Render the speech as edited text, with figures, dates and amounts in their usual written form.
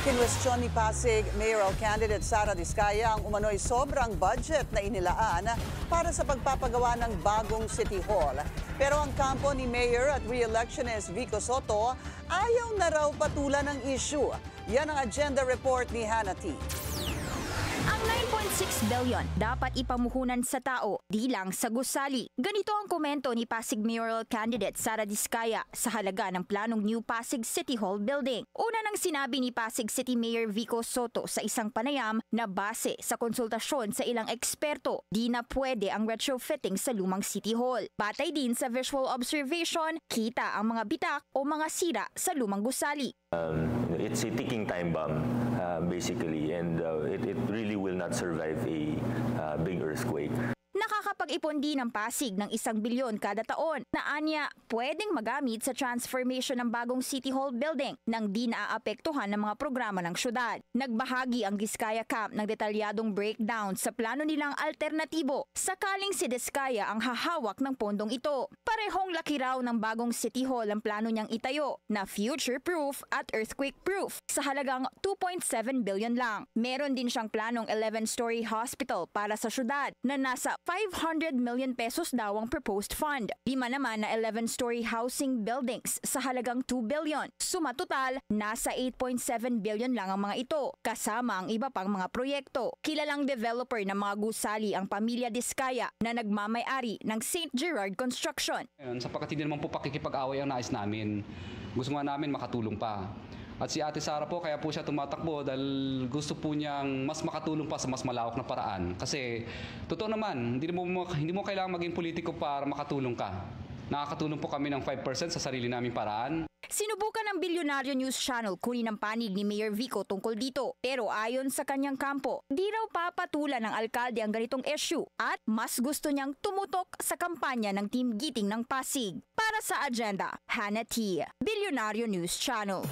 Kinwestiyon ni Pasig mayoral candidate Sara Diskaya ang umano'y sobrang budget na inilaan para sa pagpapagawa ng bagong City Hall. Pero ang kampo ni Mayor at re-electionist Vico Soto ayaw na raw patulan ng issue. Yan ang agenda report ni Hannah T. Ang 9.6 billion dapat ipamuhunan sa tao, di lang sa gusali. Ganito ang komento ni Pasig mayoral candidate Sara Diskaya sa halaga ng planong New Pasig City Hall building. Una nang sinabi ni Pasig City Mayor Vico Soto sa isang panayam na base sa konsultasyon sa ilang eksperto, di na pwede ang retrofitting sa lumang City Hall. Batay din sa visual observation, kita ang mga bitak o mga sira sa lumang gusali. It's a ticking time bomb, basically, and it really will not survive a big earthquake. Nakakapag-ipon din ng Pasig ng 1 bilyon kada taon na anya pwedeng magamit sa transformation ng bagong City Hall building nang di naaapektuhan ng mga programa ng syudad. Nagbahagi ang Diskaya Camp ng detalyadong breakdown sa plano nilang alternatibo sakaling si Diskaya ang hahawak ng pondong ito. Parehong laki raw ng bagong City Hall ang plano niyang itayo na future-proof at earthquake-proof sa halagang 2.7 billion lang. Meron din siyang planong 11-story hospital para sa syudad na nasa 500 million pesos daw ang proposed fund. 5 naman na 11-story housing buildings sa halagang 2 billion. Suma total, nasa 8.7 billion lang ang mga ito, kasama ang iba pang mga proyekto. Kilalang developer ng mga gusali ang pamilya Diskaya na nagmamay-ari ng St. Gerard Construction. Sapagkat hindi naman po pakikipag-away ang nais namin. Gusto nga namin makatulong pa. At si Ate Sara po, kaya po siya tumatakbo dahil gusto po niyang mas makatulong pa sa mas malawak na paraan. Kasi, totoo naman, hindi mo kailangang maging politiko para makatulong ka. Nakakatulong po kami ng 5% sa sarili naming paraan. Sinubukan ng Bilyonaryo News Channel kunin ang panig ni Mayor Vico tungkol dito. Pero ayon sa kanyang kampo, di raw papatulan ng alkalde ang ganitong issue at mas gusto niyang tumutok sa kampanya ng Team Giting ng Pasig. Para sa agenda, Hannah T. Bilyonaryo News Channel.